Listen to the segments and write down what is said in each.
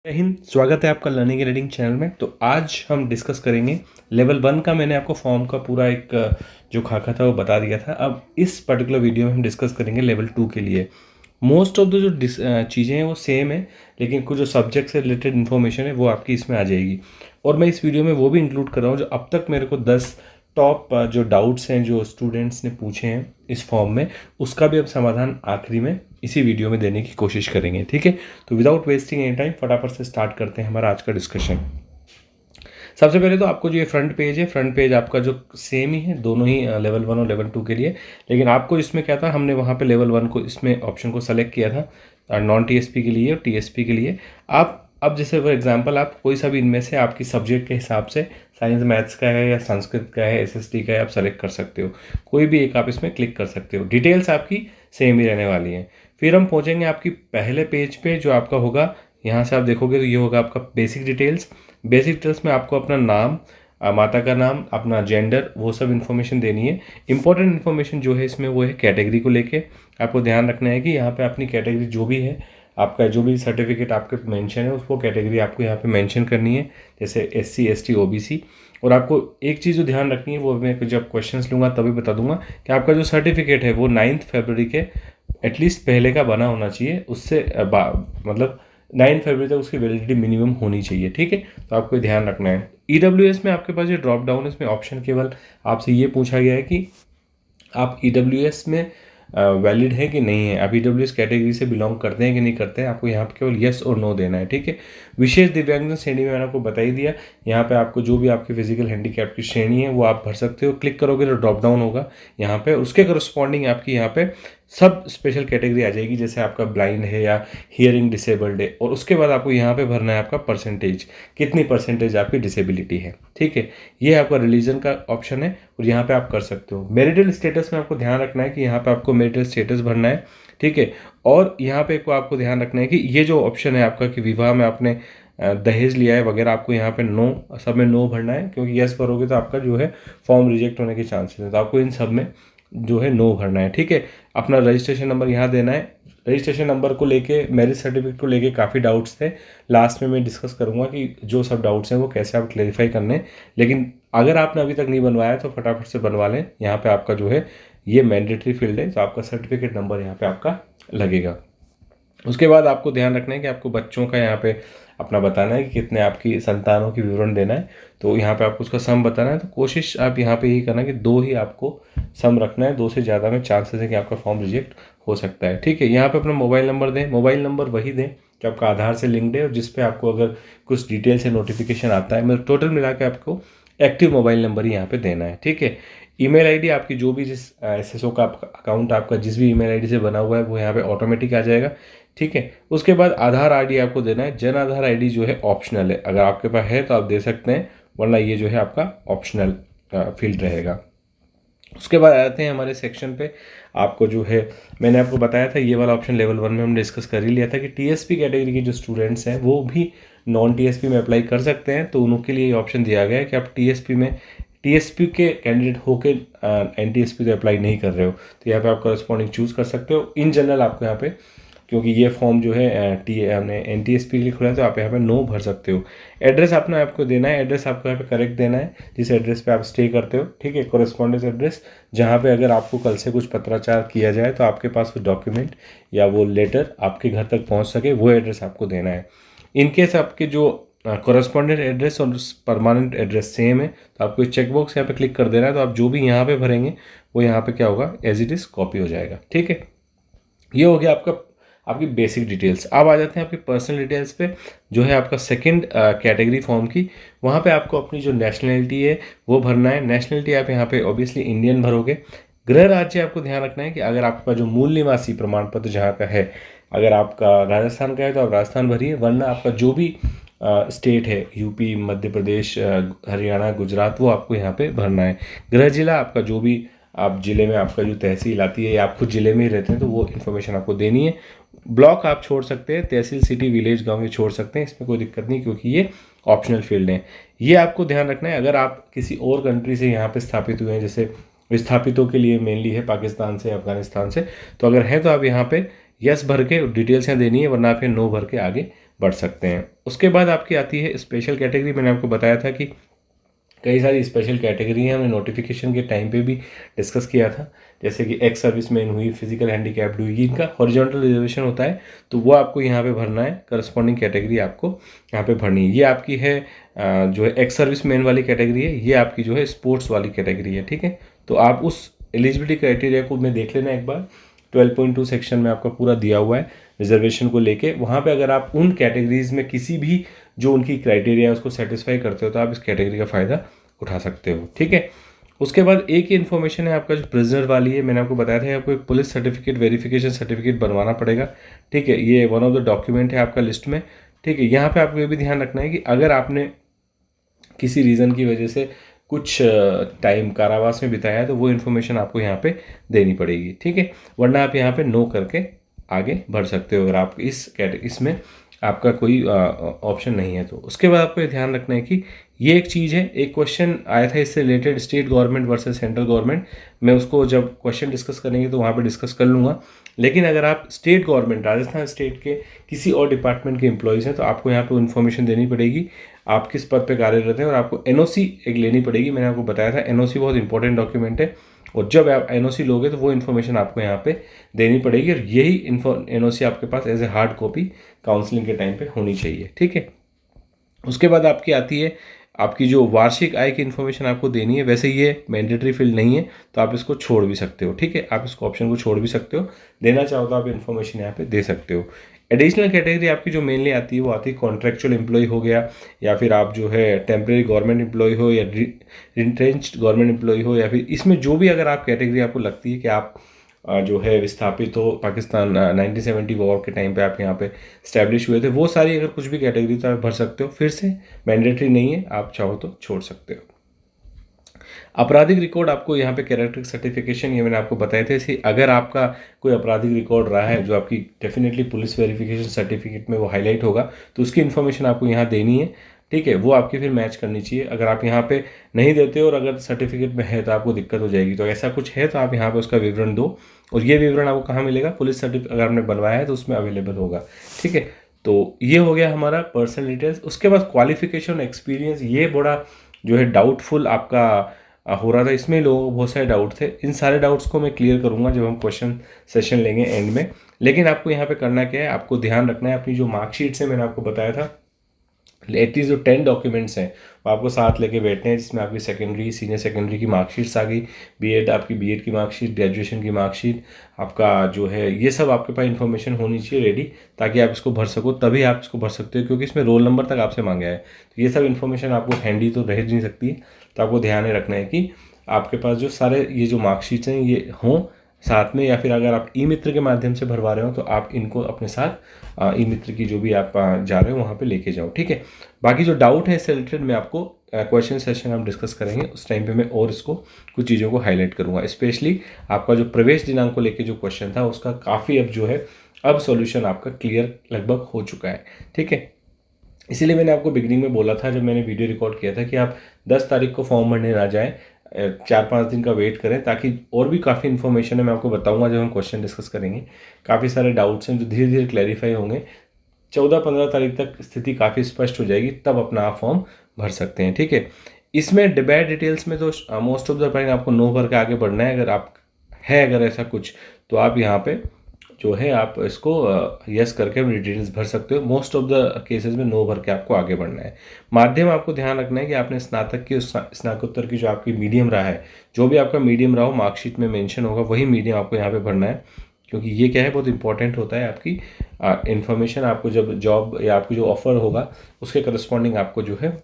जय हिंद। स्वागत है आपका लर्निंग एंड रीडिंग चैनल में। तो आज हम डिस्कस करेंगे लेवल 1 का। मैंने आपको फॉर्म का पूरा एक जो खाका था वो बता दिया था। अब इस पर्टिकुलर वीडियो में हम डिस्कस करेंगे लेवल 2 के लिए। मोस्ट ऑफ द जो चीज़ें हैं वो सेम है, लेकिन कुछ जो सब्जेक्ट से रिलेटेड इन्फॉर्मेशन है वो आपकी इसमें आ जाएगी। और मैं इस वीडियो में वो भी इंक्लूड कर रहा हूँ जो अब तक मेरे को 10 टॉप जो डाउट्स हैं जो स्टूडेंट्स ने पूछे हैं इस फॉर्म में, उसका भी अब समाधान आखिरी में इसी वीडियो में देने की कोशिश करेंगे। ठीक है, तो विदाउट वेस्टिंग एनी टाइम फटाफट से स्टार्ट करते हैं हमारा आज का डिस्कशन। सबसे पहले तो आपको जो ये फ्रंट पेज है, फ्रंट पेज आपका जो सेम ही है दोनों ही लेवल 1 और लेवल 2 के लिए। लेकिन आपको इसमें क्या था, हमने वहाँ पे लेवल 1 को इसमें ऑप्शन को सेलेक्ट किया था नॉन टीएसपी के लिए और टीएसपी के लिए। आप अब जैसे फॉर एग्जांपल आप कोई सा भी इनमें से आपकी सब्जेक्ट के हिसाब से साइंस मैथ्स का है या संस्कृत का है, एसएसटी का है, आप सेलेक्ट कर सकते हो। कोई भी एक आप इसमें क्लिक कर सकते हो। डिटेल्स आपकी सेम ही रहने वाली हैं। फिर हम पहुँचेंगे आपकी पहले पेज पे जो आपका होगा। यहाँ से आप देखोगे तो ये होगा आपका बेसिक डिटेल्स। बेसिक डिटेल्स में आपको अपना नाम, माता का नाम, अपना जेंडर, वो सब इन्फॉर्मेशन देनी है। इंपॉर्टेंट इन्फॉर्मेशन जो है इसमें वो है कैटेगरी को लेके। आपको ध्यान रखना है कि यहाँ पे अपनी कैटेगरी जो भी है, आपका जो भी सर्टिफिकेट आपके मेंशन है उसको कैटेगरी आपको यहाँ पे मेंशन करनी है, जैसे एससी, एसटी, ओबीसी। और आपको एक चीज़ जो ध्यान रखनी है वो मैं जब क्वेश्चंस लूँगा तभी बता दूंगा कि आपका जो सर्टिफिकेट है वो 9 फरवरी के एटलीस्ट पहले का बना होना चाहिए। उससे मतलब 9 फरवरी तक उसकी वैलिडिटी मिनिमम होनी चाहिए। ठीक है, तो आपको ये ध्यान रखना है। ईडब्ल्यूएस में आपके पास ये ड्रॉप डाउन है, इसमें ऑप्शन केवल आपसे ये पूछा गया है कि आप ईडब्ल्यूएस में वैलिड है कि नहीं है, आप ईडब्ल्यूएस कैटेगरी से बिलोंग करते हैं कि नहीं करते हैं। आपको यहाँ पे केवल यस और नो देना है। ठीक है, विशेष दिव्यांगजन श्रेणी में मैंने आपको बता ही दिया। यहाँ पे आपको जो भी आपकी फिजिकल हैंडीकैप की श्रेणी है वो आप भर सकते हो। क्लिक करोगे तो ड्रॉप डाउन होगा यहाँ पे, उसके करस्पॉन्डिंग आपकी यहाँ पे सब स्पेशल कैटेगरी आ जाएगी, जैसे आपका ब्लाइंड है या हियरिंग डिसेबल्ड है। और उसके बाद आपको यहाँ पे भरना है आपका परसेंटेज, कितनी परसेंटेज आपकी डिसेबिलिटी है। ठीक है, ये आपका रिलीजन का ऑप्शन है और यहाँ पे आप कर सकते हो। मैरिटल स्टेटस में आपको ध्यान रखना है कि यहाँ पे आपको मैरिटल स्टेटस भरना है। ठीक है, और यहाँ पे को आपको ध्यान रखना है कि ये जो ऑप्शन है आपका कि विवाह में आपने दहेज लिया है वगैरह, आपको यहाँ पे नो, सब में नो भरना है, क्योंकि यस भरोगे तो आपका जो है फॉर्म रिजेक्ट होने के चांसेस है। तो आपको इन सब में जो है नो भरना है। ठीक है, अपना रजिस्ट्रेशन नंबर यहाँ देना है। रजिस्ट्रेशन नंबर को लेके, मैरिज सर्टिफिकेट को लेके काफ़ी डाउट्स थे। लास्ट में मैं डिस्कस करूँगा कि जो सब डाउट्स हैं वो कैसे आप क्लेरिफाई करने हैं। लेकिन अगर आपने अभी तक नहीं बनवाया तो फटाफट से बनवा लें। यहाँ पे आपका जो है ये मैंडेटरी फील्ड है, तो आपका सर्टिफिकेट नंबर यहाँ पे आपका लगेगा। उसके बाद आपको ध्यान रखना है कि आपको बच्चों का यहाँ पे अपना बताना है कि कितने आपकी संतानों की विवरण देना है। तो यहाँ पे आपको उसका सम बताना है। तो कोशिश आप यहाँ पे यही करना कि 2 ही आपको सम रखना है, 2 से ज़्यादा में चांसेस है कि आपका फॉर्म रिजेक्ट हो सकता है। ठीक है, यहाँ पे अपना मोबाइल नंबर दें। मोबाइल नंबर वही दें जो आपका आधार से लिंक्ड है और जिस पे आपको अगर कुछ डिटेल से नोटिफिकेशन आता है। मतलब टोटल मिला के आपको एक्टिव मोबाइल नंबर ही यहाँ पे देना है। ठीक है, ईमेल आईडी आपकी जो भी जिस एसएसओ का अकाउंट आपका जिस भी ईमेल आईडी से बना हुआ है वो यहाँ पे ऑटोमेटिक आ जाएगा। ठीक है, उसके बाद आधार आईडी आपको देना है। जन आधार आईडी जो है ऑप्शनल है, अगर आपके पास है तो आप दे सकते हैं, वरना ये जो है आपका ऑप्शनल फील्ड रहेगा। उसके बाद आते हैं हमारे सेक्शन पे। आपको जो है मैंने आपको बताया था ये वाला ऑप्शन लेवल 1 में हमने डिस्कस कर ही लिया था कि टीएसपी कैटेगरी के जो स्टूडेंट्स हैं वो भी नॉन टीएसपी में अप्लाई कर सकते हैं। तो उनके लिए ये ऑप्शन दिया गया है कि आप टीएसपी के कैंडिडेट होके एनटीएसपी तो अप्लाई नहीं कर रहे हो, तो यहाँ पे आप करस्पॉन्डिंग चूज़ कर सकते हो। इन जनरल आपको यहाँ पे, क्योंकि ये फॉर्म जो है हमने एनटीएसपी के लिए खुला है, तो आप यहाँ पे नो भर सकते हो। एड्रेस अपना आपको देना है। एड्रेस आपको यहाँ पे करेक्ट देना है जिस एड्रेस पे आप स्टे करते हो। ठीक है, कोरेस्पॉन्डेंस एड्रेस, जहाँ पे अगर आपको कल से कुछ पत्राचार किया जाए तो आपके पास वो डॉक्यूमेंट या वो लेटर आपके घर तक पहुँच सके, वो एड्रेस आपको देना है। इनकेस आपके जो कोरेस्पॉन्डेंट एड्रेस और परमानेंट एड्रेस सेम है तो आपको चेकबॉक्स यहाँ पे क्लिक कर देना है। तो आप जो भी यहाँ पे भरेंगे वो यहाँ पे क्या होगा, एज इट इज़ कॉपी हो जाएगा। ठीक है, ये हो गया आपकी बेसिक डिटेल्स। अब आ जाते हैं आपकी पर्सनल डिटेल्स पे, जो है आपका सेकंड कैटेगरी फॉर्म की। वहाँ पे आपको अपनी जो नेशनलिटी है वो भरना है। नेशनलिटी आप यहाँ पे ऑब्वियसली इंडियन भरोगे। गृह राज्य आपको ध्यान रखना है कि अगर आपका जो मूल निवासी प्रमाण पत्र जहाँ का है, अगर आपका राजस्थान का है तो आप राजस्थान भरिए, वरना आपका जो भी स्टेट है, यूपी, मध्य प्रदेश, हरियाणा, गुजरात, वो आपको यहाँ पे भरना है। गृह जिला आपका जो भी आप ज़िले में आपका जो तहसील आती है या आप खुद ज़िले में ही रहते हैं तो वो इन्फॉर्मेशन आपको देनी है। ब्लॉक आप छोड़ सकते हैं, तहसील, सिटी, विलेज, गांव ये छोड़ सकते हैं, इसमें कोई दिक्कत नहीं, क्योंकि ये ऑप्शनल फील्ड है। ये आपको ध्यान रखना है। अगर आप किसी और कंट्री से यहाँ पे स्थापित हुए हैं, जैसे विस्थापितों के लिए मेनली है पाकिस्तान से, अफगानिस्तान से, तो अगर है तो आप यहाँ पे यस भर के डिटेल्स यहाँ देनी है, वरना आप ये नो भर के आगे बढ़ सकते हैं। उसके बाद आपकी आती है स्पेशल कैटेगरी। मैंने आपको बताया था कि कई सारी स्पेशल कैटेगरी हैं, हमने नोटिफिकेशन के टाइम पे भी डिस्कस किया था, जैसे कि एक्स सर्विसमैन हुई, फिजिकल हैंडीकैप्ड हुई, इनका हॉरिजॉन्टल रिजर्वेशन होता है, तो वो आपको यहाँ पे भरना है, करस्पॉन्डिंग कैटेगरी आपको यहाँ पे भरनी है। ये आपकी है जो है एक्स सर्विसमैन वाली कैटेगरी है, ये आपकी जो है स्पोर्ट्स वाली कैटेगरी है, ठीक है। तो आप उस एलिजिबिलिटी क्राइटेरिया को में देख लेना एक बार, 12.2 सेक्शन में आपका पूरा दिया हुआ है रिजर्वेशन को लेके। वहाँ पे अगर आप उन कैटेगरीज में किसी भी जो उनकी क्राइटेरिया है उसको सेटिस्फाई करते हो तो आप इस कैटेगरी का फ़ायदा उठा सकते हो, ठीक है। उसके बाद एक ही इन्फॉर्मेशन है आपका जो प्रिजनर वाली है, मैंने आपको बताया था आपको एक पुलिस सर्टिफिकेट वेरिफिकेशन सर्टिफिकेट बनवाना पड़ेगा, ठीक है। ये वन ऑफ द डॉक्यूमेंट है आपका लिस्ट में, ठीक है। यहाँ पे आपको ये भी ध्यान रखना है कि अगर आपने किसी रीज़न की वजह से कुछ टाइम कारावास में बिताया है तो वो इन्फॉर्मेशन आपको यहाँ पे देनी पड़ेगी, ठीक है। वरना आप यहाँ पे नो करके आगे बढ़ सकते हो अगर आप इसमें आपका कोई ऑप्शन नहीं है तो। उसके बाद आपको ये ध्यान रखना है कि ये एक चीज़ है, एक क्वेश्चन आया था इससे related, state government versus central government. मैं उसको जब क्वेश्चन डिस्कस करेंगे तो वहाँ पे डिस्कस कर लूँगा। लेकिन अगर आप स्टेट गवर्नमेंट राजस्थान स्टेट के किसी और डिपार्टमेंट के एम्प्लॉयज़ हैं तो आपको यहाँ पे इन्फॉर्मेशन देनी पड़ेगी आप किस पद पे कार्यरत हैं, और आपको एनओसी एक लेनी पड़ेगी। मैंने आपको बताया था एनओसी बहुत इंपॉर्टेंट डॉक्यूमेंट है, और जब आप एनओसी लोगे तो वो इन्फॉर्मेशन आपको यहाँ पे देनी पड़ेगी, और यही एनओसी आपके पास as a hard copy counselling के टाइम पे होनी चाहिए, ठीक है। उसके बाद आपकी आती है आपकी जो वार्षिक आय की इन्फॉर्मेशन आपको देनी है। वैसे ये मैंडेटरी फील्ड नहीं है तो आप इसको छोड़ भी सकते हो, ठीक है। आप इसको ऑप्शन को छोड़ भी सकते हो, देना चाहो तो आप इन्फॉर्मेशन यहाँ पे दे सकते हो। एडिशनल कैटेगरी आपकी जो मेनली आती है वो आती है कॉन्ट्रेक्चुअल एम्प्लॉय हो गया, या फिर आप जो है टेम्प्रेरी गवर्नमेंट एम्प्लॉय हो, या रिंट्रेंच्ड गवर्नमेंट एम्प्लॉय हो, या फिर इसमें जो भी अगर आप कैटेगरी आपको लगती है कि आप जो है विस्थापित हो, पाकिस्तान 1970 वॉर के टाइम पे आप यहाँ पे स्टैब्लिश हुए थे, वो सारी अगर कुछ भी कैटेगरी तो आप भर सकते हो। फिर से मैंडेटरी नहीं है, आप चाहो तो छोड़ सकते हो। आपराधिक रिकॉर्ड आपको यहाँ पे कैरेक्टर सर्टिफिकेशन, ये मैंने आपको बताए थे। इसी अगर आपका कोई आपराधिक रिकॉर्ड रहा है जो आपकी डेफिनेटली पुलिस वेरिफिकेशन सर्टिफिकेट में वो हाईलाइट होगा, तो उसकी इन्फॉर्मेशन आपको यहाँ देनी है, ठीक है। वो आपकी फिर मैच करनी चाहिए। अगर आप यहाँ पे नहीं देते हो और अगर सर्टिफिकेट में है तो आपको दिक्कत हो जाएगी। तो ऐसा कुछ है तो आप यहाँ पे उसका विवरण दो, और ये विवरण आपको कहाँ मिलेगा, पुलिस सर्टिफिकेट अगर आपने बनवाया है तो उसमें अवेलेबल होगा, ठीक है। तो ये हो गया हमारा पर्सनल डिटेल्स। उसके बाद क्वालिफिकेशन एक्सपीरियंस, ये बड़ा जो है डाउटफुल आपका हो रहा था, इसमें लोगों को बहुत सारे डाउट थे। इन सारे डाउट्स को मैं क्लियर करूंगा जब हम क्वेश्चन सेशन लेंगे एंड में। लेकिन आपको यहाँ पे करना क्या है, आपको ध्यान रखना है अपनी जो मार्कशीट है, मैंने आपको बताया था एटलीस्ट जो 10 डॉक्यूमेंट्स हैं वो आपको साथ लेके बैठने हैं, जिसमें आपकी सेकेंडरी सीनियर सेकेंडरी की मार्कशीट्स आ गई, बीएड आपकी बीएड की मार्कशीट, ग्रेजुएशन की मार्कशीट, आपका जो है ये सब आपके पास इन्फॉर्मेशन होनी चाहिए रेडी, ताकि आप इसको भर सको। तभी आप इसको भर सकते हो, क्योंकि इसमें रोल नंबर तक आपसे मांगा है। तो ये सब इन्फॉर्मेशन आपको हैंडी तो रह नहीं सकती है, तो आपको ध्यान में रखना है कि आपके पास जो सारे ये जो मार्कशीट्स हैं ये हों साथ में, या फिर अगर आप ई मित्र के माध्यम से भरवा रहे हो तो आप इनको अपने साथ ई मित्र की जो भी आप जा रहे हो वहाँ पे लेके जाओ, ठीक है। बाकी जो डाउट है इससे रिलेटेड मैं आपको क्वेश्चन सेशन हम डिस्कस करेंगे, उस टाइम पे मैं और इसको कुछ चीज़ों को हाईलाइट करूँगा। स्पेशली आपका जो प्रवेश दिनांक को लेके जो क्वेश्चन था उसका काफ़ी अब जो है अब सॉल्यूशन आपका क्लियर लगभग हो चुका है, ठीक है। इसीलिए मैंने आपको बिगनिंग में बोला था जब मैंने वीडियो रिकॉर्ड किया था कि आप 10 तारीख को फॉर्म भरने ना जाएं, 4-5 दिन का वेट करें, ताकि और भी काफ़ी इन्फॉर्मेशन है मैं आपको बताऊंगा जब हम क्वेश्चन डिस्कस करेंगे। काफ़ी सारे डाउट्स हैं जो धीरे धीरे क्लैरिफाई होंगे। 14-15 तारीख तक स्थिति काफ़ी स्पष्ट हो जाएगी, तब अपना आप फॉर्म भर सकते हैं, ठीक है। इसमें डिबेट डिटेल्स में तो मोस्ट ऑफ द टाइम आपको नो भर के आगे बढ़ना है। अगर ऐसा कुछ तो आप यहाँ पे जो है आप इसको यस करके अपनी डिटेल्स भर सकते हो। मोस्ट ऑफ द केसेस में नो भर के आपको आगे बढ़ना है। माध्यम आपको ध्यान रखना है कि आपने स्नातक की स्नातकोत्तर की जो आपकी मीडियम रहा है, जो भी आपका मीडियम रहा हो मार्कशीट में मेंशन होगा वही मीडियम आपको यहाँ पे भरना है, क्योंकि ये क्या है बहुत इंपॉर्टेंट होता है। आपकी इन्फॉर्मेशन आपको जब जॉब या आपको जो ऑफर होगा उसके करस्पॉन्डिंग आपको जो है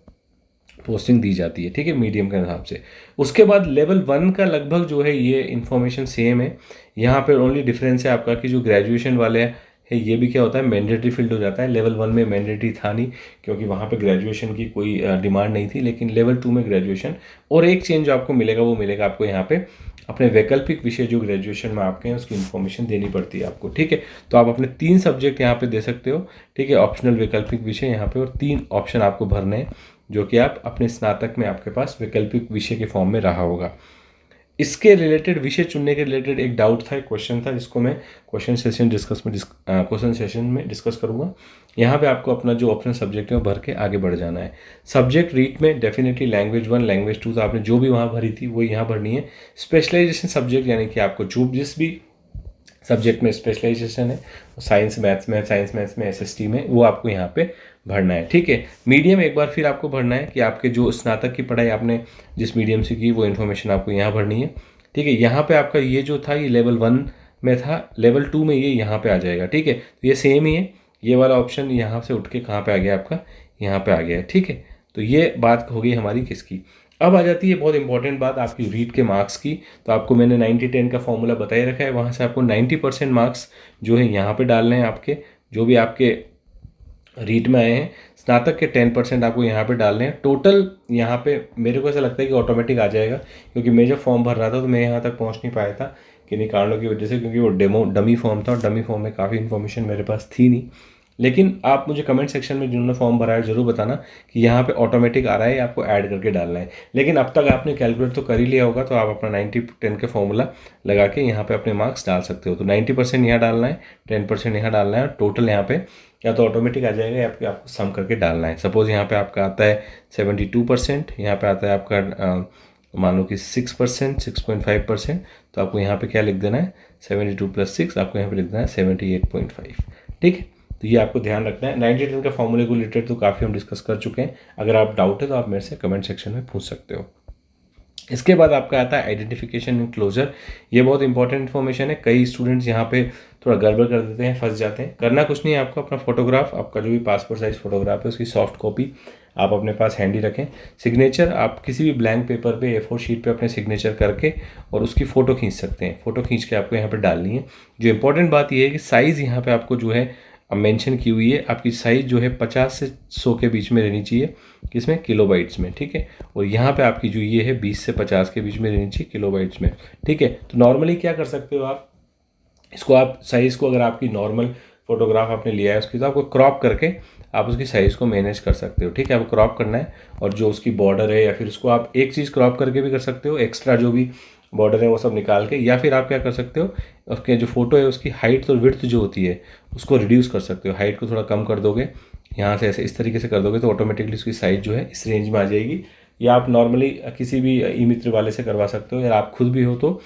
पोस्टिंग दी जाती है, ठीक है, मीडियम के हिसाब से। उसके बाद लेवल 1 का लगभग जो है ये इन्फॉर्मेशन सेम है। यहाँ पर ओनली डिफरेंस है आपका कि जो ग्रेजुएशन वाले है ये भी क्या होता है मैंडेटरी फील्ड हो जाता है। लेवल 1 में मैंडेटरी था नहीं, क्योंकि वहाँ पे ग्रेजुएशन की कोई डिमांड नहीं थी, लेकिन लेवल 2 में ग्रेजुएशन। और एक चेंज आपको मिलेगा वो मिलेगा आपको यहाँ पे अपने वैकल्पिक विषय जो ग्रेजुएशन में आपके हैं उसकी इन्फॉर्मेशन देनी पड़ती है आपको, ठीक है। तो आप अपने 3 सब्जेक्ट यहाँ पे दे सकते हो, ठीक है, ऑप्शनल वैकल्पिक विषय यहाँ पे, और 3 ऑप्शन आपको भरने हैं जो कि आप अपने स्नातक में आपके पास वैकल्पिक विषय के फॉर्म में रहा होगा। इसके रिलेटेड, विषय चुनने के रिलेटेड एक डाउट था, एक क्वेश्चन था, जिसको मैं क्वेश्चन सेशन में डिस्कस करूँगा। यहाँ पे आपको अपना जो ऑप्शनल सब्जेक्ट है वो भर के आगे बढ़ जाना है। सब्जेक्ट रीट में डेफिनेटली लैंग्वेज 1, लैंग्वेज 2 तो आपने जो भी वहाँ भरी थी वो यहाँ भरनी है। स्पेशलाइजेशन सब्जेक्ट यानी कि आपको जो जिस भी सब्जेक्ट में स्पेशलाइजेशन है, साइंस मैथ्स में, एसएसटी में, वो आपको यहाँ पे भरना है। ठीक है। मीडियम एक बार फिर आपको भरना है कि आपके जो स्नातक की पढ़ाई आपने जिस मीडियम से की वो इन्फॉर्मेशन आपको यहाँ भरनी है। ठीक है। यहाँ पे आपका ये जो था ये लेवल 1 में था, लेवल 2 में ये यहाँ पे आ जाएगा। ठीक है। तो ये सेम ही है, ये वाला ऑप्शन यहाँ से उठ के कहाँ पे आ गया आपका, यहाँ पे आ गया है। ठीक है। तो ये बात हो गई हमारी किसकी। अब आ जाती है बहुत इंपॉर्टेंट बात आपकी रीट के मार्क्स की। तो आपको मैंने 90-10 का फॉर्मूला बता ही रखा है। वहाँ से आपको 90% मार्क्स जो है यहाँ पे डालने हैं, आपके जो भी आपके रीट में आए हैं। स्नातक के 10% आपको यहाँ पे डालने हैं। टोटल यहाँ पे मेरे को ऐसा लगता है कि ऑटोमेटिक आ जाएगा, क्योंकि मैं जब फॉर्म भर रहा था तो मैं यहाँ तक पहुँच नहीं पाया था किन्हीं कारणों की वजह से, क्योंकि वो डमी फॉर्म था और डमी फॉर्म में काफ़ी इन्फॉर्मेशन मेरे पास थी नहीं। लेकिन आप मुझे कमेंट सेक्शन में जिन्होंने फॉर्म भरा है ज़रूर बताना कि यहाँ पे ऑटोमेटिक आ रहा है या आपको ऐड करके डालना है। लेकिन अब तक आपने कैलकुलेट तो कर ही लिया होगा, तो आप अपना 90-10 का फॉर्मूला लगा के यहाँ पे अपने मार्क्स डाल सकते हो। तो 90% यहाँ डालना है, 10% यहाँ डालना है, टोटल यहाँ पे या तो ऑटोमेटिक आ जाएगा या आपको सम करके डालना है। सपोज़ यहाँ पे आपका आता है 72%, यहाँ पे आता है आपका मान लो कि 6%, 6.5%, तो आपको यहाँ पे क्या लिख देना है, 72 + 6, आपको यहाँ पे लिख देना है 78.5। ठीक है। तो ये आपको ध्यान रखना है। 90-10 का फॉर्मूले को रिलेटेड तो काफ़ी हम डिस्कस कर चुके हैं। अगर आप डाउट है तो आप मेरे से कमेंट सेक्शन में पूछ सकते हो। इसके बाद आपका आता है आइडेंटिफिकेशन एंड क्लोजर। ये बहुत इंपॉर्टेंट इन्फॉर्मेशन है। कई स्टूडेंट्स यहाँ पे थोड़ा गड़बड़ कर देते हैं, फंस जाते हैं। करना कुछ नहीं है, आपको अपना फोटोग्राफ, आपका जो भी पासपोर्ट साइज फोटोग्राफ है उसकी सॉफ्ट कॉपी आप अपने पास हैंडी रखें। सिग्नेचर आप किसी भी ब्लैंक पेपर पे A4 शीट पे अपने सिग्नेचर करके और उसकी फ़ोटो खींच सकते हैं। फ़ोटो खींच के आपको यहाँ पे डालनी है। जो इंपॉर्टेंट बात ये है कि साइज़ यहाँ पे आपको जो है मेंशन की हुई है, आपकी साइज़ जो है 50 से 100 के बीच में रहनी चाहिए। किसमें, किलोबाइट्स में। ठीक है। और यहाँ पे आपकी जो ये है 20 से 50 के बीच में रहनी चाहिए किलोबाइट्स में। ठीक है। तो नॉर्मली क्या कर सकते हो आप, इसको आप साइज़ को, अगर आपकी नॉर्मल फोटोग्राफ आपने लिया है उसकी, तो आपको क्रॉप करके आप उसकी साइज़ को मैनेज कर सकते हो। ठीक है। आपको क्रॉप करना है और जो उसकी बॉर्डर है, या फिर उसको आप एक चीज़ क्रॉप करके भी कर सकते हो, एक्स्ट्रा जो भी बॉर्डर है वो सब निकाल के, या फिर आप क्या कर सकते हो, उसके जो फोटो है उसकी हाइट और विड्थ जो होती है उसको रिड्यूस कर सकते हो। हाइट को थोड़ा कम कर दोगे, यहाँ से ऐसे इस तरीके से कर दोगे तो ऑटोमेटिकली उसकी साइज़ जो है इस रेंज में आ जाएगी। या आप नॉर्मली किसी भी ई मित्र वाले से करवा सकते हो, या आप खुद भी हो तो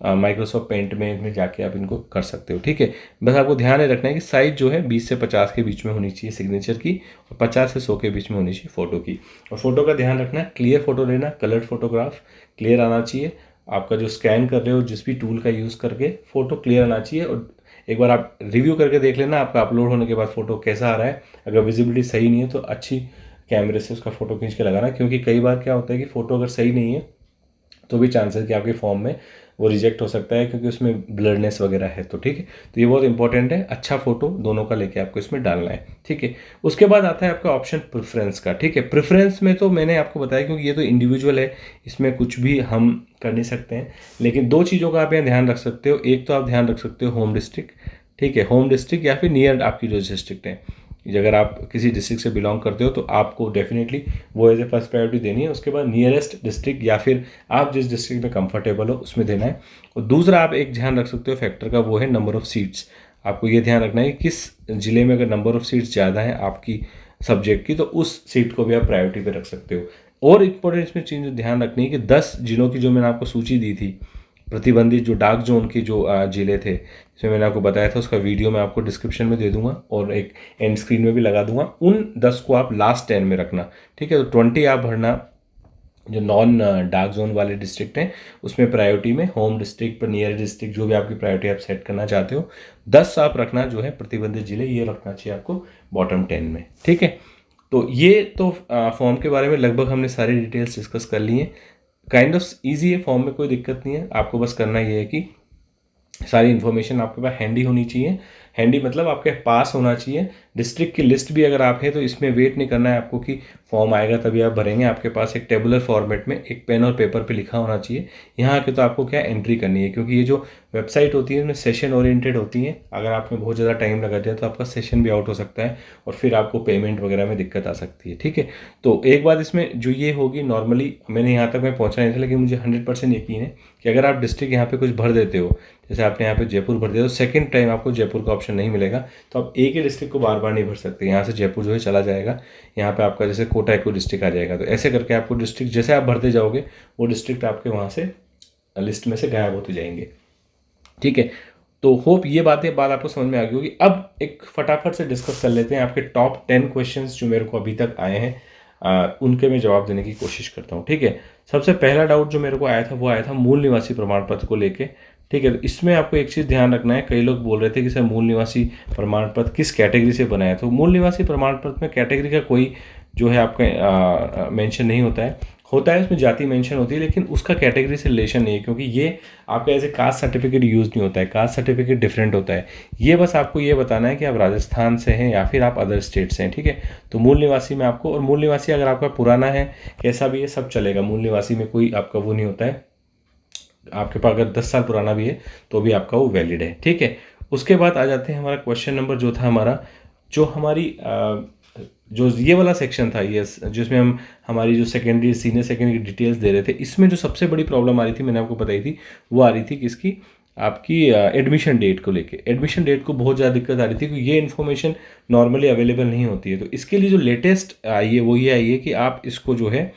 माइक्रोसॉफ्ट पेंट में जाके आप इनको कर सकते हो। ठीक है। बस आपको ध्यान रखना है कि साइज़ जो है 20 से 50 के बीच में होनी चाहिए सिग्नेचर की, और 50 से 100 के बीच में होनी चाहिए फ़ोटो की। और फोटो का ध्यान रखना है, क्लियर फोटो लेना, कलर्ड फोटोग्राफ क्लियर आना चाहिए। आपका जो स्कैन कर रहे हो जिस भी टूल का यूज़ करके, फ़ोटो क्लियर आना चाहिए। और एक बार आप रिव्यू करके देख लेना आपका अपलोड होने के बाद फ़ोटो कैसा आ रहा है। अगर विजिबिलिटी सही नहीं है तो अच्छी कैमरे से उसका फ़ोटो खींच के लगाना, क्योंकि कई बार क्या होता है कि फ़ोटो अगर सही नहीं है तो भी चांसेस कि आपके फॉर्म में वो रिजेक्ट हो सकता है, क्योंकि उसमें ब्लरनेस वगैरह है। तो ठीक है। तो ये बहुत इंपॉर्टेंट है, अच्छा फोटो दोनों का लेके आपको इसमें डालना है। ठीक है। उसके बाद आता है आपका ऑप्शन प्रेफरेंस का। ठीक है। प्रेफरेंस में तो मैंने आपको बताया, क्योंकि ये तो इंडिविजुअल है, इसमें कुछ भी हम कर नहीं सकते हैं। लेकिन दो चीज़ों का आप यहाँ ध्यान रख सकते हो। एक तो आप ध्यान रख सकते हो होम डिस्ट्रिक्ट। ठीक है। होम डिस्ट्रिक्ट या फिर नियर आपकी जो डिस्ट्रिक्ट है, अगर आप किसी डिस्ट्रिक्ट से बिलोंग करते हो तो आपको डेफिनेटली वो एज ए फर्स्ट प्रायोरिटी देनी है। उसके बाद नियरेस्ट डिस्ट्रिक्ट या फिर आप जिस डिस्ट्रिक्ट में कंफर्टेबल हो उसमें देना है। और दूसरा आप एक ध्यान रख सकते हो फैक्टर का, वो है नंबर ऑफ़ सीट्स। आपको ये ध्यान रखना है कि किस ज़िले में अगर नंबर ऑफ़ सीट्स ज़्यादा है आपकी सब्जेक्ट की, तो उस सीट को भी आप प्रायोरिटी पे रख सकते हो। और इंपॉर्टेंट इसमें चीज़ ध्यान रखनी है कि 10 जिलों की जो मैंने आपको सूची दी थी, प्रतिबंधित जो डार्क जोन की जो ज़िले थे, जिसमें मैंने आपको बताया था, उसका वीडियो मैं आपको डिस्क्रिप्शन में दे दूंगा और एक एंड स्क्रीन में भी लगा दूंगा। उन 10 को आप लास्ट 10 में रखना। ठीक है। तो 20 आप भरना जो नॉन डार्क जोन वाले डिस्ट्रिक्ट हैं उसमें प्रायोरिटी में, होम डिस्ट्रिक्ट पर नियर डिस्ट्रिक्ट जो भी आपकी प्रायोरिटी आप सेट करना चाहते हो, 10 आप रखना जो है प्रतिबंधित जिले, ये रखना चाहिए आपको बॉटम 10 में। ठीक है। तो ये तो फॉर्म के बारे में लगभग हमने सारी डिटेल्स डिस्कस कर ली हैं। काइंड ऑफ ईजी है, फॉर्म में कोई दिक्कत नहीं है। आपको बस करना ये है कि सारी इन्फॉर्मेशन आपके पास हैंडी होनी चाहिए। हैंडी मतलब आपके पास होना चाहिए। डिस्ट्रिक्ट की लिस्ट भी अगर आप है तो इसमें वेट नहीं करना है आपको कि फॉर्म आएगा तभी आप भरेंगे। आपके पास एक टेबुलर फॉर्मेट में एक पेन और पेपर पे लिखा होना चाहिए। यहाँ के तो आपको क्या एंट्री करनी है, क्योंकि ये जो वेबसाइट होती है उसमें सेशन ओरिएंटेड होती है। अगर आपने बहुत ज़्यादा टाइम लगा दिया तो आपका सेशन भी आउट हो सकता है और फिर आपको पेमेंट वगैरह में दिक्कत आ सकती है। ठीक है, तो एक बात इसमें जो ये होगी, नॉर्मली मैंने यहाँ तक मैं पहुँचा नहीं था, लेकिन मुझे 100% यकीन है कि अगर आप डिस्ट्रिक्ट यहाँ पे कुछ भर देते हो, जैसे आपने यहाँ पे जयपुर भर दिया, तो सेकंड टाइम आपको जयपुर का ऑप्शन नहीं मिलेगा। तो आप एक ही डिस्ट्रिक्ट को बार बार नहीं भर सकते। यहाँ से जयपुर जो है चला जाएगा, यहाँ पे आपका जैसे कोटा एक डिस्ट्रिक्ट आ जाएगा। तो ऐसे करके आपको डिस्ट्रिक्ट जैसे आप भरते जाओगे वो डिस्ट्रिक्ट आपके वहाँ से लिस्ट में से गायब होते जाएंगे। ठीक है, तो होप ये बात आपको समझ में आ गई होगी। अब एक फटाफट से डिस्कस कर लेते हैं आपके टॉप 10 क्वेश्चंस जो मेरे को अभी तक आए हैं, उनके मैं जवाब देने की कोशिश करता हूँ। ठीक है, सबसे पहला डाउट जो मेरे को आया था वो आया था मूल निवासी प्रमाण पत्र को लेके। ठीक है, तो इसमें आपको एक चीज़ ध्यान रखना है, कई लोग बोल रहे थे कि सर मूल निवासी प्रमाण पत्र किस कैटेगरी से बनाया। तो मूल निवासी प्रमाण पत्र में कैटेगरी का कोई जो है आपका मेंशन नहीं होता है उसमें जाति मेंशन होती है, लेकिन उसका कैटेगरी से रिलेशन नहीं है, क्योंकि ये आपका ऐसे कास्ट सर्टिफिकेट यूज़ नहीं होता है। कास्ट सर्टिफिकेट डिफरेंट होता है। ये बस आपको ये बताना है कि आप राजस्थान से हैं या फिर आप अदर स्टेट से हैं। ठीक है, तो मूल निवासी में आपको, और मूल निवासी अगर आपका पुराना है कैसा भी है सब चलेगा। मूल निवासी में कोई आपका वो नहीं होता है। आपके पास अगर 10 साल पुराना भी है तो भी आपका वो वैलिड है। ठीक है, उसके बाद आ जाते हैं हमारा क्वेश्चन नंबर जो था हमारा, जो हमारी जो ये वाला सेक्शन था, ये जिसमें हम हमारी जो सेकेंडरी सीनियर सेकेंडरी की डिटेल्स दे रहे थे, इसमें जो सबसे बड़ी प्रॉब्लम आ रही थी मैंने आपको बताई थी, वो आ रही थी किसकी, आपकी एडमिशन डेट को लेके। एडमिशन डेट को बहुत ज़्यादा दिक्कत आ रही थी क्योंकि ये इन्फॉर्मेशन नॉर्मली अवेलेबल नहीं होती है। तो इसके लिए जो लेटेस्ट आई है वो ये आई है कि आप इसको जो है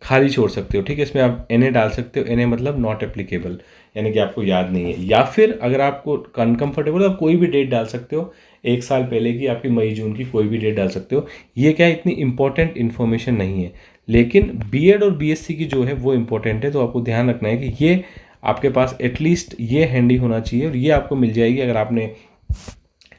खाली छोड़ सकते हो। ठीक है, इसमें आप NA डाल सकते हो। NA मतलब नॉट एप्लीकेबल, यानी कि आपको याद नहीं है। या फिर अगर आपको अनकम्फर्टेबल, आप कोई भी डेट डाल सकते हो, 1 साल पहले की, आपकी मई जून की कोई भी डेट डाल सकते हो। ये क्या इतनी इंपॉर्टेंट इन्फॉर्मेशन नहीं है, लेकिन BEd और BSc की जो है वो इंपॉर्टेंट है। तो आपको ध्यान रखना है कि ये आपके पास एटलीस्ट ये हैंडी होना चाहिए, और ये आपको मिल जाएगी अगर आपने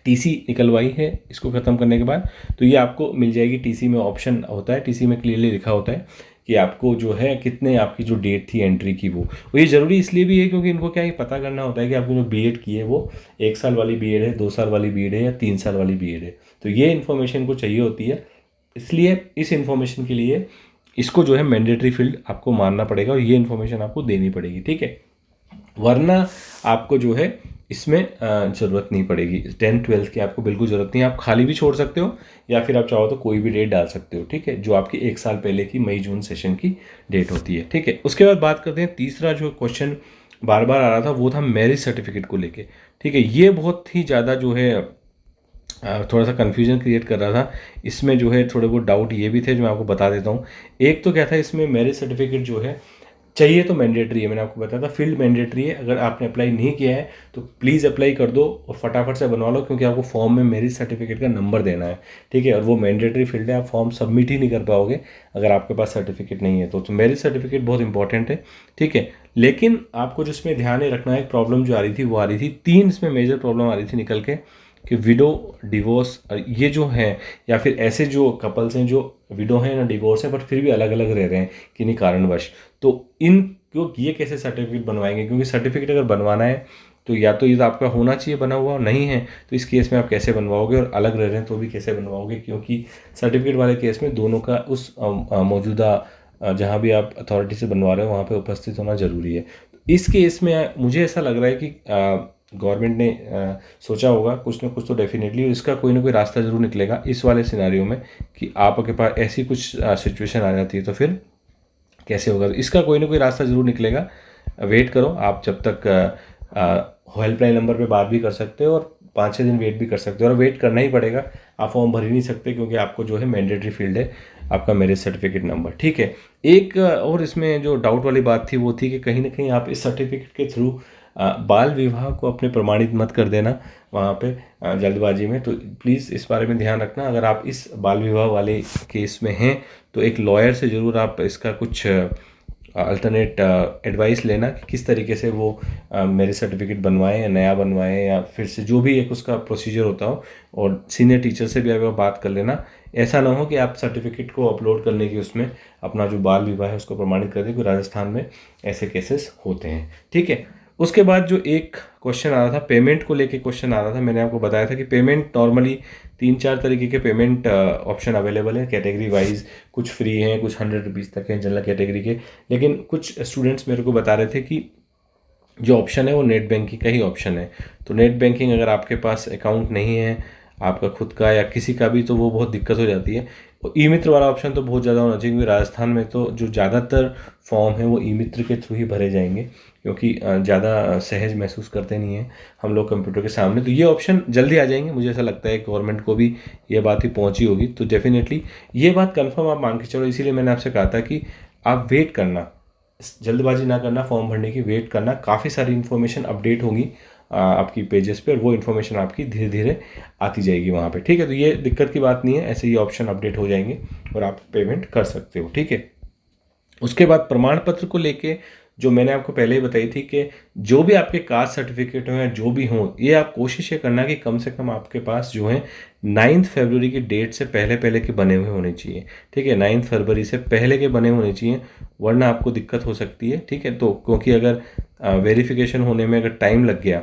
TC निकलवाई है इसको ख़त्म करने के बाद, तो ये आपको मिल जाएगी। TC में ऑप्शन होता है, TC में क्लियरली लिखा होता है कि आपको जो है कितने आपकी जो डेट थी एंट्री की वो ये ज़रूरी इसलिए भी है क्योंकि इनको क्या ये पता करना होता है कि आपने जो BEd की है वो 1 साल वाली BEd है, 2 साल वाली BEd है या 3 साल वाली BEd है। तो ये इन्फॉर्मेशन को चाहिए होती है, इसलिए इस इन्फॉर्मेशन के लिए इसको जो है मैंडेटरी फील्ड आपको मानना पड़ेगा और ये इन्फॉर्मेशन आपको देनी पड़ेगी। ठीक है, वरना आपको जो है इसमें ज़रूरत नहीं पड़ेगी। 10th-12th की आपको बिल्कुल ज़रूरत नहीं है। आप खाली भी छोड़ सकते हो या फिर आप चाहो तो कोई भी डेट डाल सकते हो। ठीक है, जो आपकी 1 साल पहले की मई जून सेशन की डेट होती है। ठीक है, उसके बाद बात करते हैं तीसरा जो क्वेश्चन बार बार आ रहा था वो था मैरिज सर्टिफिकेट को लेके। ठीक है, ये बहुत ही ज़्यादा जो है थोड़ा सा कन्फ्यूजन क्रिएट कर रहा था। इसमें जो है थोड़े बहुत डाउट ये भी थे जो मैं आपको बता देता हूँ। एक तो क्या था, इसमें मैरिज सर्टिफिकेट जो है चाहिए तो मैंडेटरी है, मैंने आपको बताया था फील्ड मैंडेटरी है। अगर आपने अप्लाई नहीं किया है तो प्लीज़ अप्लाई कर दो और फटाफट से बनवा लो, क्योंकि आपको फॉर्म में मैरिज सर्टिफिकेट का नंबर देना है। ठीक है, और वो मैंडेटरी फील्ड है, आप फॉर्म सबमिट ही नहीं कर पाओगे अगर आपके पास सर्टिफिकेट नहीं है। तो मैरिज सर्टिफिकेट बहुत इंपॉर्टेंट है। ठीक है, लेकिन आपको जो इसमें ध्यान रखना है, एक प्रॉब्लम जो आ रही थी वो आ रही थी, 3 इसमें मेजर प्रॉब्लम आ रही थी निकल के, कि विडो, डिवोर्स, ये जो हैं या फिर ऐसे जो कपल्स हैं जो विडो हैं ना डिवोर्स हैं बट फिर भी अलग अलग रह रहे हैं किन्हीं कारणवश, तो इनको ये कैसे सर्टिफिकेट बनवाएंगे? क्योंकि सर्टिफिकेट अगर बनवाना है तो या तो ये तो आपका होना चाहिए बना हुआ, नहीं है तो इस केस में आप कैसे बनवाओगे, और अलग रह रहे हैं तो भी कैसे बनवाओगे? क्योंकि सर्टिफिकेट वाले केस में दोनों का उस मौजूदा जहाँ भी आप अथॉरिटी से बनवा रहे हो वहाँ पे उपस्थित होना ज़रूरी है। इस केस में मुझे ऐसा लग रहा है कि गवर्नमेंट ने सोचा होगा कुछ ना कुछ तो डेफिनेटली, इसका कोई ना कोई रास्ता ज़रूर निकलेगा इस वाले सिनारियो में कि आपके पास ऐसी कुछ सिचुएशन आ जाती है तो फिर कैसे होगा। तो इसका कोई ना कोई रास्ता ज़रूर निकलेगा। वेट करो आप, जब तक हेल्पलाइन नंबर पे बात भी कर सकते हो और 5-6 दिन वेट भी कर सकते हो, और वेट करना ही पड़ेगा। आप फॉर्म भर ही नहीं सकते क्योंकि आपको जो है मैंडेटरी फील्ड है आपका मैरिज सर्टिफिकेट नंबर। ठीक है, एक और इसमें जो डाउट वाली बात थी वो थी कि कहीं ना कहीं आप इस सर्टिफिकेट के थ्रू बाल विवाह को अपने प्रमाणित मत कर देना वहाँ पे जल्दबाजी में। तो प्लीज़ इस बारे में ध्यान रखना। अगर आप इस बाल विवाह वाले केस में हैं तो एक लॉयर से ज़रूर आप इसका कुछ अल्टरनेट एडवाइस लेना कि किस तरीके से वो मेरे सर्टिफिकेट बनवाएं या नया बनवाएं या फिर से जो भी एक उसका प्रोसीजर होता हो, और सीनियर टीचर से भी अगर बात कर लेना। ऐसा ना हो कि आप सर्टिफिकेट को अपलोड करने की उसमें अपना जो बाल विवाह है उसको प्रमाणित कर दें, क्योंकि राजस्थान में ऐसे केसेस होते हैं। ठीक है, उसके बाद जो एक क्वेश्चन आ रहा था पेमेंट को लेके, क्वेश्चन आ रहा था, मैंने आपको बताया था कि पेमेंट नॉर्मली 3-4 तरीके के पेमेंट ऑप्शन अवेलेबल है कैटेगरी वाइज। कुछ फ्री हैं, कुछ 100 रुपीज़ तक हैं जनरल कैटेगरी के। लेकिन कुछ स्टूडेंट्स मेरे को बता रहे थे कि जो ऑप्शन है वो नेट बैंकिंग का ही ऑप्शन है। तो नेट बैंकिंग अगर आपके पास अकाउंट नहीं है आपका खुद का या किसी का भी, तो वो बहुत दिक्कत हो जाती है। ई मित्र वाला ऑप्शन तो बहुत ज़्यादा होना चाहिए, क्योंकि राजस्थान में तो जो ज़्यादातर फॉर्म है वो ई मित्र के थ्रू ही भरे जाएंगे, क्योंकि ज़्यादा सहज महसूस करते नहीं हैं हम लोग कंप्यूटर के सामने। तो ये ऑप्शन जल्दी आ जाएंगे, मुझे ऐसा लगता है गवर्नमेंट को भी ये बात ही पहुंची होगी। तो डेफिनेटली ये बात कंफर्म आप मान के चलो, इसीलिए मैंने आपसे कहा था कि आप वेट करना, जल्दबाजी ना करना फॉर्म भरने की, वेट करना। काफ़ी सारी इन्फॉर्मेशन अपडेट होगी आपकी पेजेस पे, और वो इन्फॉर्मेशन आपकी धीरे धीरे आती जाएगी वहाँ पे, ठीक है। तो ये दिक्कत की बात नहीं है, ऐसे ही ऑप्शन अपडेट हो जाएंगे और आप पेमेंट कर सकते हो, ठीक है। उसके बाद प्रमाण पत्र को लेके जो मैंने आपको पहले ही बताई थी कि जो भी आपके कास्ट सर्टिफिकेट हो या जो भी हो, ये आप कोशिश ये करना कि कम से कम आपके पास जो है 9 फरवरी की डेट से पहले पहले के बने हुए होने चाहिए, ठीक है। 9 फरवरी से पहले के बने होने चाहिए, वरना आपको दिक्कत हो सकती है, ठीक है। तो क्योंकि अगर वेरिफिकेशन होने में अगर टाइम लग गया,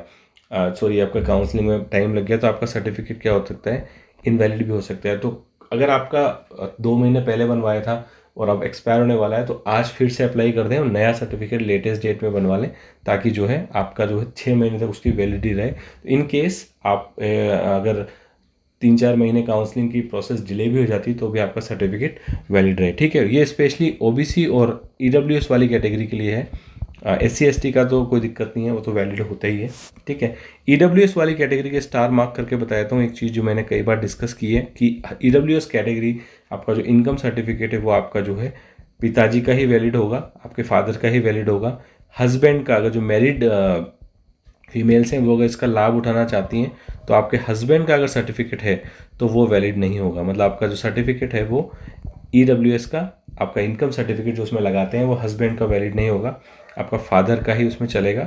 सॉरी आपका काउंसलिंग में टाइम लग गया, तो आपका सर्टिफिकेट क्या हो सकता है, इनवैलिड भी हो सकता है। तो अगर आपका 2 महीने पहले बनवाया था और अब एक्सपायर होने वाला है, तो आज फिर से अप्लाई कर दें और नया सर्टिफिकेट लेटेस्ट डेट में बनवा लें, ताकि जो है आपका जो है 6 महीने तक उसकी वैलिडिटी रहे। तो इन केस आप अगर 3-4 महीने काउंसलिंग की प्रोसेस डिले भी हो जाती है तो भी आपका सर्टिफिकेट वैलिड रहे, ठीक है। ये स्पेशली ओबीसी और ईडब्ल्यूएस वाली कैटेगरी के लिए है। SC ST का तो कोई दिक्कत नहीं है, वो तो वैलिड होता ही है, ठीक है। ईडब्ल्यूएस वाली कैटेगरी के स्टार मार्क करके बताता हूँ एक चीज़ जो मैंने कई बार डिस्कस की है, कि ईडब्ल्यूएस कैटेगरी आपका जो इनकम सर्टिफिकेट है वो आपका जो है पिताजी का ही वैलिड होगा, आपके फादर का ही वैलिड होगा। हस्बैंड का, अगर जो मैरिड फीमेल्स हैं वो अगर इसका लाभ उठाना चाहती हैं, तो आपके हस्बैंड का अगर सर्टिफिकेट है तो वो वैलिड नहीं होगा। मतलब आपका जो सर्टिफिकेट है वो ईडब्ल्यूएस का, आपका इनकम सर्टिफिकेट जो उसमें लगाते हैं वो हस्बैंड का वैलिड नहीं होगा, आपका फादर का ही उसमें चलेगा।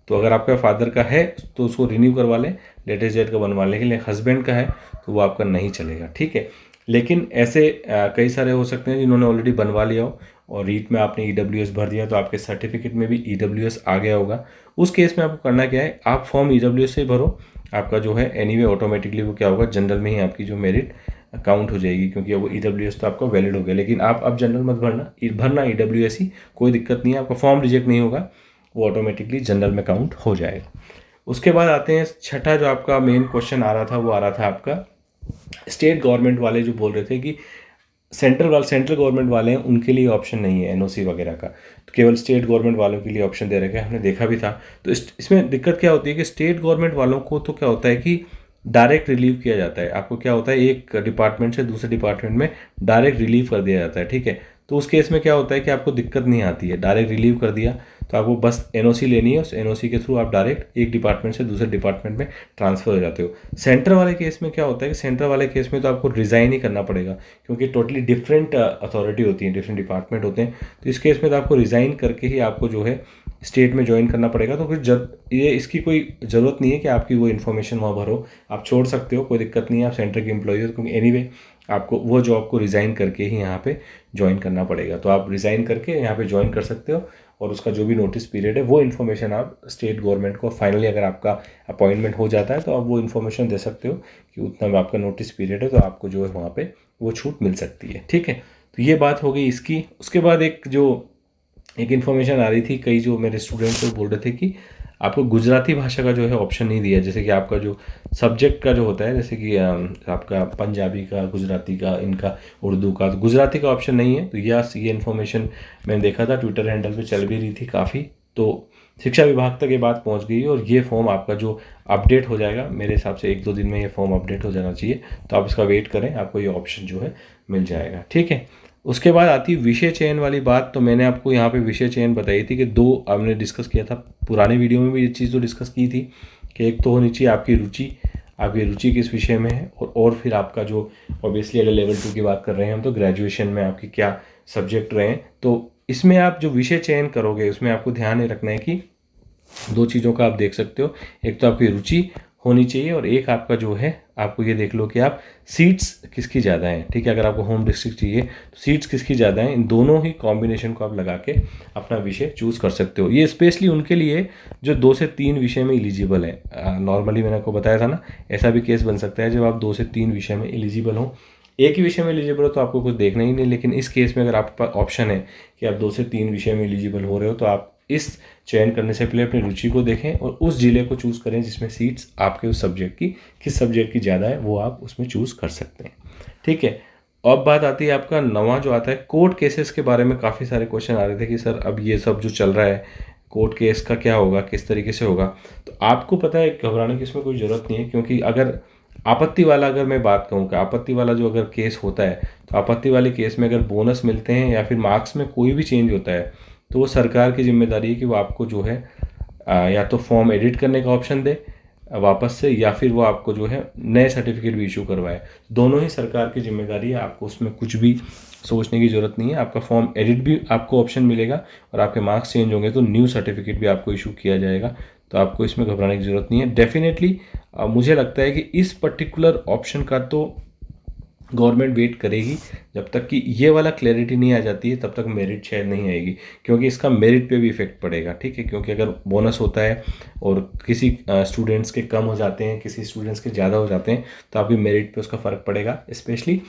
तो अगर आपका फादर का है तो उसको रिन्यू करवा लें, लेटेस्ट डेट का बनवा लें, लेकिन हस्बैंड का है तो वो आपका नहीं चलेगा, ठीक है। लेकिन ऐसे कई सारे हो सकते हैं जिन्होंने ऑलरेडी बनवा लिया हो और रीट में आपने ईडब्ल्यूएस भर दिया, तो आपके सर्टिफिकेट में भी ईडब्ल्यूएस आ गया होगा। उस केस में आपको करना क्या है, आप फॉर्म ईडब्ल्यूएस से भरो, आपका जो है एनीवे ऑटोमेटिकली वो क्या होगा, जनरल में ही आपकी जो मेरिट काउंट हो जाएगी, क्योंकि वो ईडब्ल्यूएस तो आपका वैलिड हो गया। लेकिन आप अब जनरल मत भरना ईडब्ल्यूएस ही, कोई दिक्कत नहीं है, आपका फॉर्म रिजेक्ट नहीं होगा, वो ऑटोमेटिकली जनरल में काउंट हो जाएगा। उसके बाद आते हैं छठा, जो आपका मेन क्वेश्चन आ रहा था वो आ रहा था आपका स्टेट गवर्नमेंट वाले जो बोल रहे थे कि सेंट्रल गवर्नमेंट वाले हैं उनके लिए ऑप्शन नहीं है एनओसी वगैरह का, तो केवल स्टेट गवर्नमेंट वालों के लिए ऑप्शन दे रखे हैं, हमने देखा भी था। तो इसमें दिक्कत क्या होती है कि स्टेट गवर्नमेंट वालों को तो क्या होता है कि डायरेक्ट रिलीव किया जाता है, आपको क्या होता है एक डिपार्टमेंट से दूसरे डिपार्टमेंट में डायरेक्ट रिलीव कर दिया जाता है, ठीक है। तो उस केस में क्या होता है कि आपको दिक्कत नहीं आती है, डायरेक्ट रिलीव कर दिया तो आपको बस एनओसी लेनी है, उस एनओसी के थ्रू आप डायरेक्ट एक डिपार्टमेंट से दूसरे डिपार्टमेंट में ट्रांसफर हो जाते हो। सेंटर वाले केस में क्या होता है कि सेंटर वाले केस में तो आपको रिज़ाइन ही करना पड़ेगा, क्योंकि टोटली डिफरेंट अथॉरिटी होती है, डिफरेंट डिपार्टमेंट होते हैं। तो इस केस में तो आपको रिज़ाइन करके ही आपको जो है स्टेट में ज्वाइन करना पड़ेगा। तो फिर ये इसकी कोई ज़रूरत नहीं है कि आपकी वो इन्फॉर्मेशन वहाँ भरो, आप छोड़ सकते हो, कोई दिक्कत नहीं है, आप सेंटर के एम्प्लॉई हो, क्योंकि एनीवे आपको वो जॉब को रिज़ाइन करके ही यहाँ पे ज्वाइन करना पड़ेगा। तो आप रिज़ाइन करके यहाँ पे ज्वाइन कर सकते हो, और उसका जो भी नोटिस पीरियड है वो इन्फॉर्मेशन आप स्टेट गवर्नमेंट को फाइनली अगर आपका अपॉइंटमेंट हो जाता है तो आप वो इन्फॉर्मेशन दे सकते हो कि उतना में आपका नोटिस पीरियड है, तो आपको जो है वहाँ पे वो छूट मिल सकती है, ठीक है। तो ये बात हो गई इसकी। उसके बाद एक इन्फॉर्मेशन आ रही थी, कई जो मेरे स्टूडेंट्स वो बोल रहे थे कि आपको गुजराती भाषा का जो है ऑप्शन नहीं दिया, जैसे कि आपका जो सब्जेक्ट का जो होता है, जैसे कि आपका पंजाबी का, गुजराती का, इनका उर्दू का, तो गुजराती का ऑप्शन नहीं है। तो ये इन्फॉर्मेशन मैंने देखा था ट्विटर हैंडल पे चल भी रही थी काफ़ी, तो शिक्षा विभाग तक ये बात पहुंच गई और ये फॉर्म आपका जो अपडेट हो जाएगा, मेरे हिसाब से 1-2 दिन में ये फॉर्म अपडेट हो जाना चाहिए, तो आप इसका वेट करें, आपको ये ऑप्शन जो है मिल जाएगा, ठीक है। उसके बाद आती विषय चयन वाली बात। तो मैंने आपको यहाँ पे विषय चयन बताई थी कि 2 हमने डिस्कस किया था, पुराने वीडियो में भी ये चीज़ तो डिस्कस की थी कि एक तो होनी चाहिए आपकी रुचि किस विषय में है, और फिर आपका जो ऑब्वियसली अगर लेवल 2 की बात कर रहे हैं हम, तो ग्रेजुएशन में आपकी क्या सब्जेक्ट रहे हैं। तो इसमें आप जो विषय चयन करोगे उसमें आपको ध्यान रखना है कि 2 चीज़ों का आप देख सकते हो, एक तो आपकी रुचि होनी चाहिए और एक आपका जो है आपको ये देख लो कि आप सीट्स किसकी ज़्यादा हैं, ठीक है। अगर आपको होम डिस्ट्रिक्ट चाहिए तो सीट्स किसकी ज़्यादा हैं, इन दोनों ही कॉम्बिनेशन को आप लगा के अपना विषय चूज़ कर सकते हो। ये स्पेशली उनके लिए जो 2 से 3 विषय में एलिजिबल है। नॉर्मली मैंने आपको बताया था ना, ऐसा भी केस बन सकता है जब आप 2 से 3 विषय में एलिजिबल हो। एक ही विषय में एलिजिबल हो तो आपको कुछ देखना ही नहीं, लेकिन इस केस में अगर आपके पास ऑप्शन है कि आप 2 से 3 विषय में एलिजिबल हो रहे हो तो आप इस चयन करने से पहले अपनी रुचि को देखें और उस जिले को चूज़ करें जिसमें सीट्स आपके उस सब्जेक्ट की किस सब्जेक्ट की ज़्यादा है वो आप उसमें चूज़ कर सकते हैं, ठीक है। अब बात आती है आपका नवा जो आता है कोर्ट केसेस के बारे में। काफ़ी सारे क्वेश्चन आ रहे थे कि सर अब ये सब जो चल रहा है कोर्ट केस का क्या होगा, किस तरीके से होगा। तो आपको पता है घबराने की इसमें कोई ज़रूरत नहीं है, क्योंकि अगर आपत्ति वाला अगर मैं बात कहूँ कि आपत्ति वाला जो अगर केस होता है तो आपत्ति वाले केस में अगर बोनस मिलते हैं या फिर मार्क्स में कोई भी चेंज होता है तो वो सरकार की जिम्मेदारी है कि वो आपको जो है या तो फॉर्म एडिट करने का ऑप्शन दे वापस से, या फिर वो आपको जो है नए सर्टिफिकेट भी इशू करवाए। दोनों ही सरकार की जिम्मेदारी है, आपको उसमें कुछ भी सोचने की ज़रूरत नहीं है। आपका फॉर्म एडिट भी आपको ऑप्शन मिलेगा और आपके मार्क्स चेंज होंगे तो न्यू सर्टिफिकेट भी आपको इशू किया जाएगा। तो आपको इसमें घबराने की ज़रूरत नहीं है। डेफिनेटली मुझे लगता है कि इस पर्टिकुलर ऑप्शन का तो गवर्नमेंट वेट करेगी जब तक कि ये वाला क्लैरिटी नहीं आ जाती है, तब तक मेरिट शायद नहीं आएगी, क्योंकि इसका मेरिट पे भी इफेक्ट पड़ेगा, ठीक है। क्योंकि अगर बोनस होता है और किसी स्टूडेंट्स के कम हो जाते हैं, किसी स्टूडेंट्स के ज़्यादा हो जाते हैं, तो आपकी मेरिट पे उसका फ़र्क पड़ेगा। स्पेशली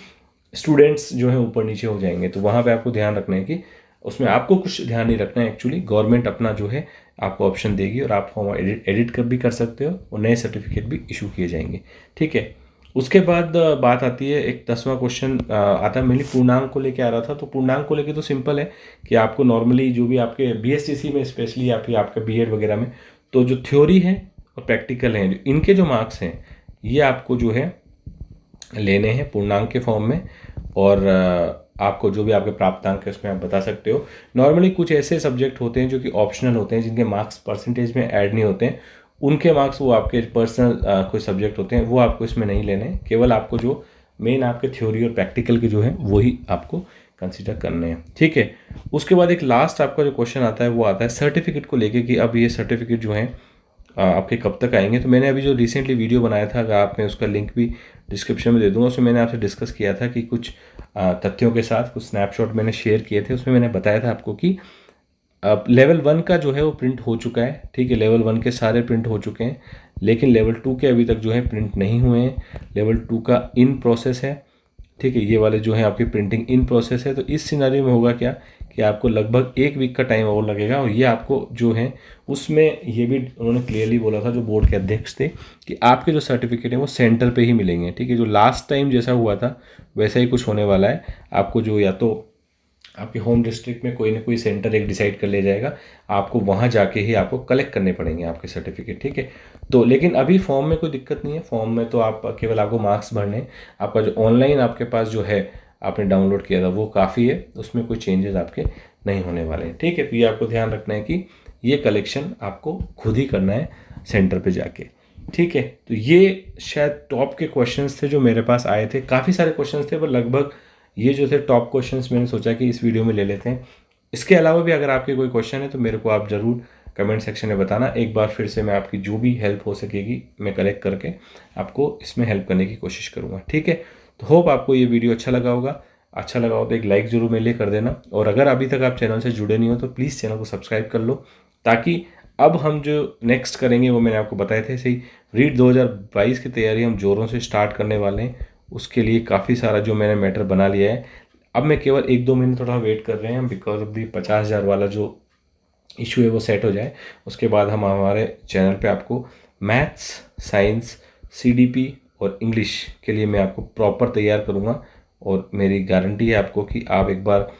स्टूडेंट्स जो है ऊपर नीचे हो जाएंगे, तो वहाँ पे आपको ध्यान रखना है कि उसमें आपको कुछ ध्यान नहीं रखना है। एक्चुअली गवर्नमेंट अपना जो है आपको ऑप्शन देगी और आप फॉर्म एडिट कर भी कर सकते हो और नए सर्टिफिकेट भी इशू किए जाएंगे, ठीक है। उसके बाद बात आती है एक 10वां क्वेश्चन आता है मेनली पूर्णांक को लेके आ रहा था। तो पूर्णांक को लेके तो सिंपल है कि आपको नॉर्मली जो भी आपके बीएसटीसी में स्पेशली या फिर आपके बीएड वगैरह में तो जो थ्योरी है और प्रैक्टिकल हैं इनके जो मार्क्स हैं ये आपको जो है लेने हैं पूर्णांक के फॉर्म में, और आपको जो भी आपके प्राप्तांक है उसमें आप बता सकते हो। नॉर्मली कुछ ऐसे सब्जेक्ट होते हैं जो कि ऑप्शनल होते हैं, जिनके मार्क्स परसेंटेज में ऐड नहीं होते हैं, उनके मार्क्स वो आपके पर्सनल कोई सब्जेक्ट होते हैं वो आपको इसमें नहीं लेने हैं। केवल आपको जो मेन आपके थ्योरी और प्रैक्टिकल के जो है वही आपको कंसिडर करने हैं, ठीक है। उसके बाद एक लास्ट आपका जो क्वेश्चन आता है वो आता है सर्टिफिकेट को लेके कि अब ये सर्टिफिकेट जो है आपके कब तक आएंगे। तो मैंने अभी जो रिसेंटली वीडियो बनाया था, अगर आप मैं उसका लिंक भी डिस्क्रिप्शन में दे दूंगा, उसमें मैंने आपसे डिस्कस किया था कि कुछ तथ्यों के साथ कुछ स्नैपशॉट मैंने शेयर किए थे। उसमें मैंने बताया था आपको कि लेवल 1 का जो है वो प्रिंट हो चुका है, ठीक है। लेवल 1 के सारे प्रिंट हो चुके हैं, लेकिन लेवल 2 के अभी तक जो है प्रिंट नहीं हुए हैं। लेवल 2 का इन प्रोसेस है, ठीक है। ये वाले जो है आपकी प्रिंटिंग इन प्रोसेस है। तो इस सिनारियो में होगा क्या कि आपको लगभग 1 वीक का टाइम और लगेगा, और ये आपको जो है उसमें ये भी उन्होंने क्लियरली बोला था जो बोर्ड के अध्यक्ष थे कि आपके जो सर्टिफिकेट हैं वो सेंटर पे ही मिलेंगे, ठीक है। जो लास्ट टाइम जैसा हुआ था वैसा ही कुछ होने वाला है। आपको जो या तो आपके होम डिस्ट्रिक्ट में कोई ना कोई सेंटर एक डिसाइड कर ले जाएगा, आपको वहाँ जाके ही आपको कलेक्ट करने पड़ेंगे आपके सर्टिफिकेट, ठीक है। तो लेकिन अभी फॉर्म में कोई दिक्कत नहीं है। फॉर्म में तो आप केवल आपको मार्क्स भरने हैं। आपका जो ऑनलाइन आपके पास जो है आपने डाउनलोड किया था वो काफ़ी है, उसमें कोई चेंजेस आपके नहीं होने वाले हैं, ठीक है। तो ये आपको ध्यान रखना है कि ये कलेक्शन आपको खुद ही करना है सेंटर पर जाके, ठीक है। तो ये शायद टॉप के क्वेश्चंस थे जो मेरे पास आए थे। काफ़ी सारे क्वेश्चंस थे पर लगभग ये जो थे टॉप क्वेश्चंस मैंने सोचा कि इस वीडियो में ले लेते हैं। इसके अलावा भी अगर आपके कोई क्वेश्चन है तो मेरे को आप ज़रूर कमेंट सेक्शन में बताना। एक बार फिर से मैं आपकी जो भी हेल्प हो सकेगी मैं कलेक्ट करके आपको इसमें हेल्प करने की कोशिश करूँगा, ठीक है। तो होप आपको ये वीडियो अच्छा लगा होगा। अच्छा लगा हो तो एक लाइक ज़रूर मेरे लिए कर देना, और अगर अभी तक आप चैनल से जुड़े नहीं हो तो प्लीज़ चैनल को सब्सक्राइब कर लो, ताकि अब हम जो नेक्स्ट करेंगे वो मैंने आपको बताए थे सही। रीट 2022 की तैयारी हम ज़ोरों से स्टार्ट करने वाले हैं। उसके लिए काफ़ी सारा जो मैंने मैटर बना लिया है। अब मैं केवल 1-2 महीने थोड़ा वेट कर रहे हैं बिकॉज ऑफ दी 50,000 वाला जो इशू है वो सेट हो जाए। उसके बाद हम हमारे चैनल पे आपको मैथ्स, साइंस, सीडीपी और इंग्लिश के लिए मैं आपको प्रॉपर तैयार करूँगा, और मेरी गारंटी है आपको कि आप एक बार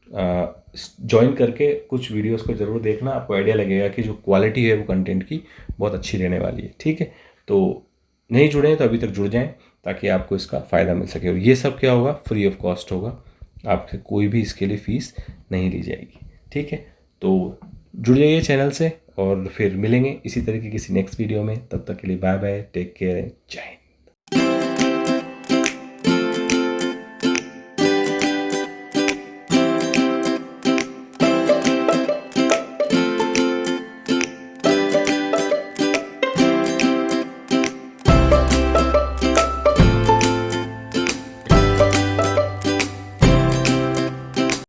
ज्वाइन करके कुछ वीडियोस को ज़रूर देखना। आपको आइडिया लगेगा कि जो क्वालिटी है वो कंटेंट की बहुत अच्छी रहने वाली है, ठीक है। तो नहीं जुड़े हैं तो अभी तक जुड़ जाएं ताकि आपको इसका फ़ायदा मिल सके। और ये सब क्या होगा, फ्री ऑफ कॉस्ट होगा, आपसे कोई भी इसके लिए फ़ीस नहीं ली जाएगी, ठीक है। तो जुड़ जाइए चैनल से और फिर मिलेंगे इसी तरह की किसी नेक्स्ट वीडियो में। तब तक के लिए बाय बाय, टेक केयर, जय हिंद।